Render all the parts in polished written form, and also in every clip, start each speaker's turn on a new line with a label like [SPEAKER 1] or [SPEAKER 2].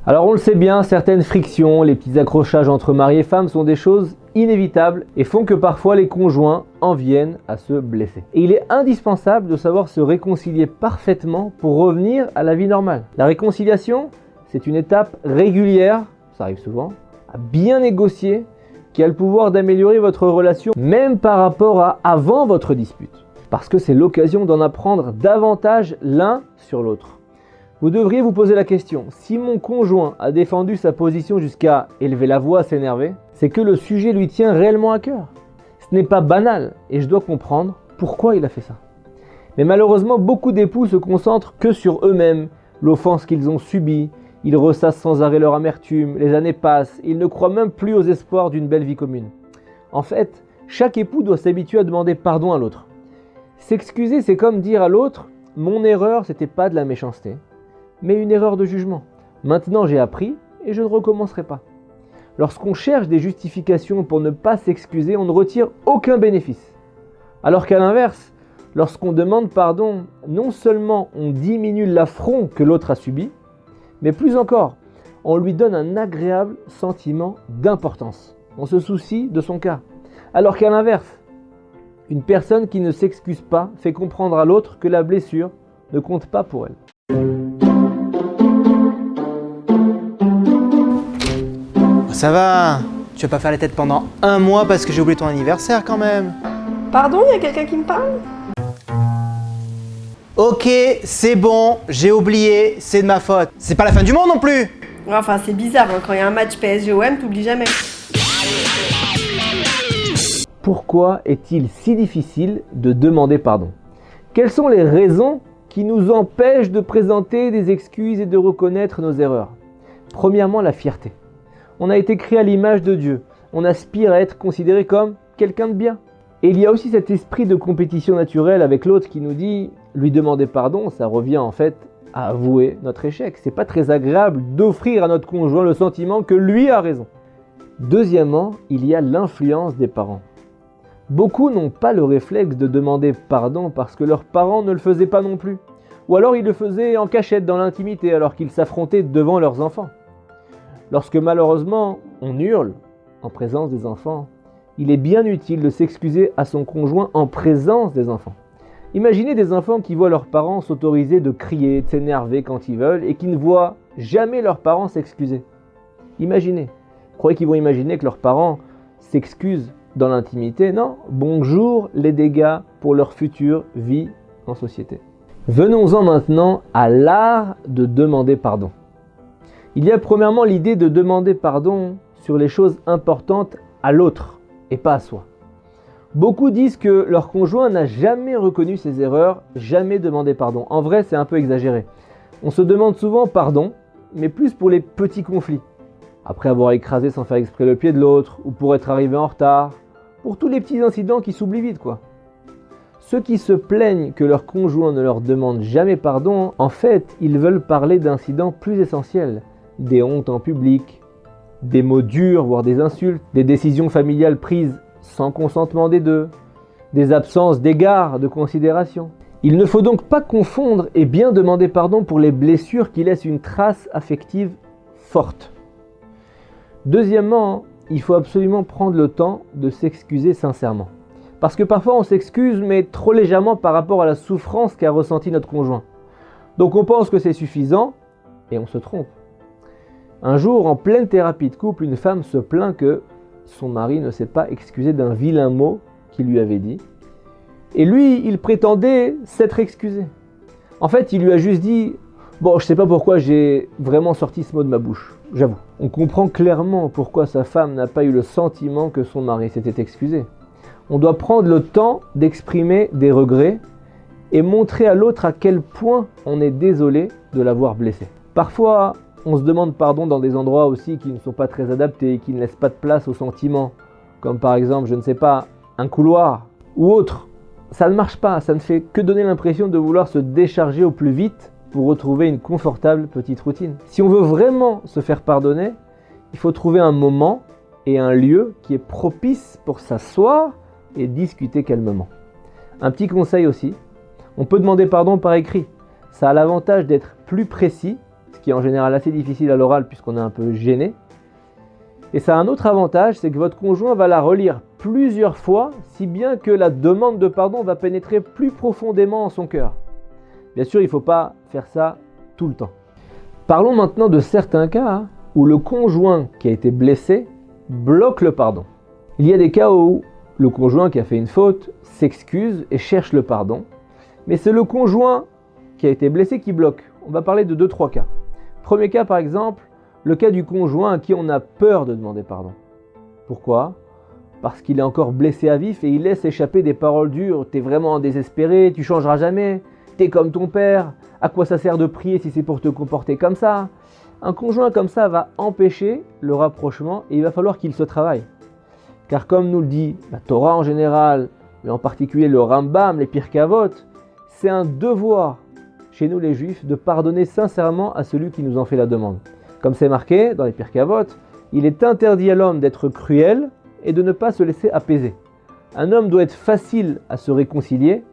[SPEAKER 1] Alors on le sait bien, certaines frictions, les petits accrochages entre mari et femme sont des choses inévitables et font que parfois les conjoints en viennent à se blesser. Et il est indispensable de savoir se réconcilier parfaitement pour revenir à la vie normale. La réconciliation, c'est une étape régulière, ça arrive souvent, à bien négocier, qui a le pouvoir d'améliorer votre relation même par rapport à avant votre dispute. Parce que c'est l'occasion d'en apprendre davantage l'un sur l'autre. Vous devriez vous poser la question, si mon conjoint a défendu sa position jusqu'à élever la voix, s'énerver, c'est que le sujet lui tient réellement à cœur. Ce n'est pas banal et je dois comprendre pourquoi il a fait ça. Mais malheureusement, beaucoup d'époux se concentrent que sur eux-mêmes, l'offense qu'ils ont subie, ils ressassent sans arrêt leur amertume, les années passent, ils ne croient même plus aux espoirs d'une belle vie commune. En fait, chaque époux doit s'habituer à demander pardon à l'autre. S'excuser, c'est comme dire à l'autre, mon erreur, c'était pas de la méchanceté, mais une erreur de jugement. Maintenant j'ai appris et je ne recommencerai pas. Lorsqu'on cherche des justifications pour ne pas s'excuser, on ne retire aucun bénéfice. Alors qu'à l'inverse, lorsqu'on demande pardon, non seulement on diminue l'affront que l'autre a subi, mais plus encore, on lui donne un agréable sentiment d'importance. On se soucie de son cas. Alors qu'à l'inverse, une personne qui ne s'excuse pas fait comprendre à l'autre que la blessure ne compte pas pour elle.
[SPEAKER 2] Ça va, tu vas pas faire la tête pendant un mois parce que j'ai oublié ton anniversaire quand même.
[SPEAKER 3] Pardon, il y a quelqu'un qui me parle?
[SPEAKER 2] Ok, c'est bon, j'ai oublié, c'est de ma faute. C'est pas la fin du monde non plus.
[SPEAKER 3] Ouais, enfin, c'est bizarre, hein, quand il y a un match PSG-OM, t'oublies jamais.
[SPEAKER 1] Pourquoi est-il si difficile de demander pardon? Quelles sont les raisons qui nous empêchent de présenter des excuses et de reconnaître nos erreurs? Premièrement, la fierté. On a été créé à l'image de Dieu. On aspire à être considéré comme quelqu'un de bien. Et il y a aussi cet esprit de compétition naturelle avec l'autre qui nous dit lui demander pardon, ça revient en fait à avouer notre échec. C'est pas très agréable d'offrir à notre conjoint le sentiment que lui a raison. Deuxièmement, il y a l'influence des parents. Beaucoup n'ont pas le réflexe de demander pardon parce que leurs parents ne le faisaient pas non plus. Ou alors ils le faisaient en cachette dans l'intimité alors qu'ils s'affrontaient devant leurs enfants. Lorsque malheureusement on hurle en présence des enfants, il est bien utile de s'excuser à son conjoint en présence des enfants. Imaginez des enfants qui voient leurs parents s'autoriser de crier, de s'énerver quand ils veulent et qui ne voient jamais leurs parents s'excuser. Imaginez. Vous croyez qu'ils vont imaginer que leurs parents s'excusent dans l'intimité? Non. Bonjour les dégâts pour leur future vie en société. Venons-en maintenant à l'art de demander pardon. Il y a premièrement l'idée de demander pardon sur les choses importantes à l'autre et pas à soi. Beaucoup disent que leur conjoint n'a jamais reconnu ses erreurs, jamais demandé pardon. En vrai, c'est un peu exagéré. On se demande souvent pardon, mais plus pour les petits conflits. Après avoir écrasé sans faire exprès le pied de l'autre, ou pour être arrivé en retard, pour tous les petits incidents qui s'oublient vite quoi. Ceux qui se plaignent que leur conjoint ne leur demande jamais pardon, en fait, ils veulent parler d'incidents plus essentiels. Des hontes en public, des mots durs, voire des insultes, des décisions familiales prises sans consentement des deux, des absences d'égard, de considération. Il ne faut donc pas confondre et bien demander pardon pour les blessures qui laissent une trace affective forte. Deuxièmement, il faut absolument prendre le temps de s'excuser sincèrement. Parce que parfois on s'excuse mais trop légèrement par rapport à la souffrance qu'a ressenti notre conjoint. Donc on pense que c'est suffisant et on se trompe. Un jour, en pleine thérapie de couple, une femme se plaint que son mari ne s'est pas excusé d'un vilain mot qu'il lui avait dit. Et lui, il prétendait s'être excusé. En fait, il lui a juste dit « Bon, je sais pas pourquoi j'ai vraiment sorti ce mot de ma bouche, j'avoue. » On comprend clairement pourquoi sa femme n'a pas eu le sentiment que son mari s'était excusé. On doit prendre le temps d'exprimer des regrets et montrer à l'autre à quel point on est désolé de l'avoir blessé. Parfois, on se demande pardon dans des endroits aussi qui ne sont pas très adaptés, qui ne laissent pas de place aux sentiments, comme par exemple, je ne sais pas, un couloir ou autre. Ça ne marche pas, ça ne fait que donner l'impression de vouloir se décharger au plus vite pour retrouver une confortable petite routine. Si on veut vraiment se faire pardonner, il faut trouver un moment et un lieu qui est propice pour s'asseoir et discuter calmement. Un petit conseil aussi, On peut demander pardon par écrit. Ça a l'avantage d'être plus précis, ce qui est en général assez difficile à l'oral puisqu'on est un peu gêné. Et ça a un autre avantage, c'est que votre conjoint va la relire plusieurs fois, si bien que la demande de pardon va pénétrer plus profondément en son cœur. Bien sûr, il ne faut pas faire ça tout le temps. Parlons maintenant de certains cas où le conjoint qui a été blessé bloque le pardon. Il y a des cas où le conjoint qui a fait une faute s'excuse et cherche le pardon, mais c'est le conjoint qui a été blessé qui bloque. On va parler de 2-3 cas. Premier cas par exemple, le cas du conjoint à qui on a peur de demander pardon. Pourquoi ? Parce qu'il est encore blessé à vif et il laisse échapper des paroles dures. T'es vraiment désespéré, tu changeras jamais, t'es comme ton père, à quoi ça sert de prier si c'est pour te comporter comme ça ? Un conjoint comme ça va empêcher le rapprochement et il va falloir qu'il se travaille. Car comme nous le dit la Torah en général, mais en particulier le Rambam, les Pirkei Avot, c'est un devoir chez nous les Juifs de pardonner sincèrement à celui qui nous en fait la demande. Comme c'est marqué dans les Pirkei Avot, il est interdit à l'homme d'être cruel et de ne pas se laisser apaiser. Un homme doit être facile à se réconcilier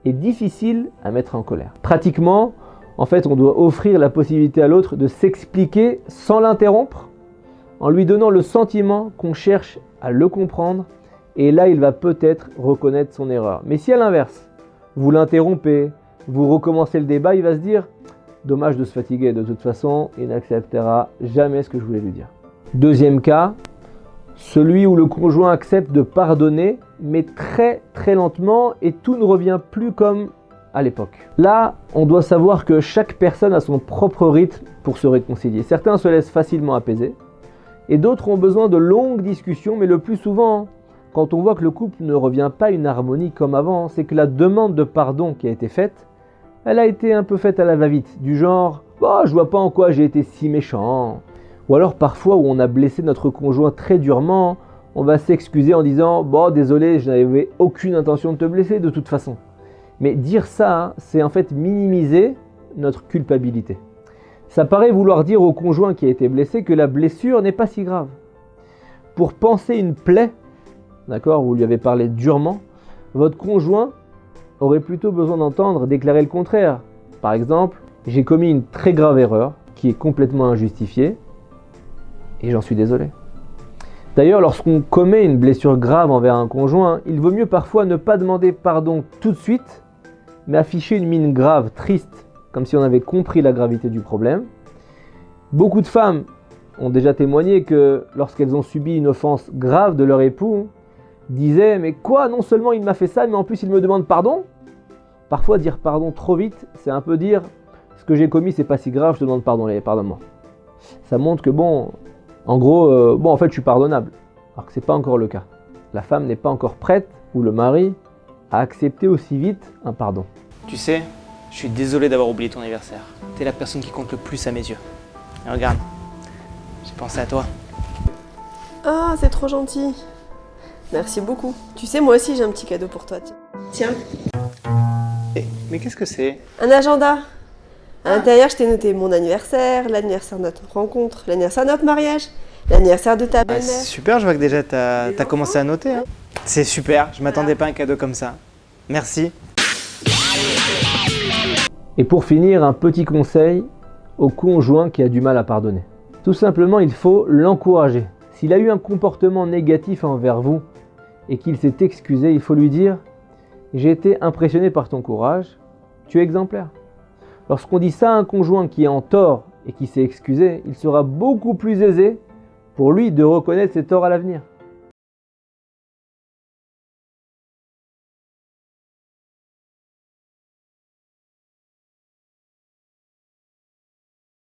[SPEAKER 1] et difficile à mettre en colère. Pratiquement, en fait, on doit offrir la possibilité à l'autre de s'expliquer sans l'interrompre, en lui donnant le sentiment qu'on cherche à le comprendre, et là, il va peut-être reconnaître son erreur. Mais si à l'inverse, vous l'interrompez, vous recommencez le débat, il va se dire « Dommage de se fatiguer, de toute façon, il n'acceptera jamais ce que je voulais lui dire. » Deuxième cas, celui où le conjoint accepte de pardonner, mais très très lentement et tout ne revient plus comme à l'époque. Là, on doit savoir que chaque personne a son propre rythme pour se réconcilier. Certains se laissent facilement apaiser et d'autres ont besoin de longues discussions, mais le plus souvent, quand on voit que le couple ne revient pas à une harmonie comme avant, c'est que la demande de pardon qui a été faite, elle a été un peu faite à la va-vite, du genre « Oh, je vois pas en quoi j'ai été si méchant ». Ou alors parfois où on a blessé notre conjoint très durement, on va s'excuser en disant « Bon, désolé, je n'avais aucune intention de te blesser de toute façon ». Mais dire ça, c'est en fait minimiser notre culpabilité. Ça paraît vouloir dire au conjoint qui a été blessé que la blessure n'est pas si grave. Pour panser une plaie, d'accord, vous lui avez parlé durement, votre conjoint aurait plutôt besoin d'entendre déclarer le contraire. Par exemple, j'ai commis une très grave erreur qui est complètement injustifiée et j'en suis désolé. D'ailleurs, lorsqu'on commet une blessure grave envers un conjoint, il vaut mieux parfois ne pas demander pardon tout de suite, mais afficher une mine grave, triste, comme si on avait compris la gravité du problème. Beaucoup de femmes ont déjà témoigné que lorsqu'elles ont subi une offense grave de leur époux, disaient « Mais quoi, non seulement il m'a fait ça, mais en plus il me demande pardon ?» Parfois dire pardon trop vite, c'est un peu dire « Ce que j'ai commis, c'est pas si grave, je te demande pardon, allez, pardonne-moi. » Ça montre que en gros, en fait je suis pardonnable, alors que c'est pas encore le cas. La femme n'est pas encore prête, ou le mari, à accepter aussi vite un pardon.
[SPEAKER 2] Tu sais, je suis désolé d'avoir oublié ton anniversaire. T'es la personne qui compte le plus à mes yeux. Et regarde, j'ai pensé à toi.
[SPEAKER 3] Ah, c'est trop gentil. Merci beaucoup. Tu sais, moi aussi j'ai un petit cadeau pour toi. Tiens.
[SPEAKER 2] Mais qu'est-ce que c'est ?
[SPEAKER 3] Un agenda. À l'intérieur, je t'ai noté mon anniversaire, l'anniversaire de notre rencontre, l'anniversaire de notre mariage, l'anniversaire de ta belle-mère.
[SPEAKER 2] C'est super, je vois que déjà t'as commencé à noter. Hein. C'est super, je m'attendais pas à un cadeau comme ça. Merci.
[SPEAKER 1] Et pour finir, un petit conseil au conjoint qui a du mal à pardonner. Tout simplement, il faut l'encourager. S'il a eu un comportement négatif envers vous et qu'il s'est excusé, il faut lui dire « J'ai été impressionné par ton courage, tu es exemplaire ». Lorsqu'on dit ça à un conjoint qui est en tort et qui s'est excusé, il sera beaucoup plus aisé pour lui de reconnaître ses torts à l'avenir.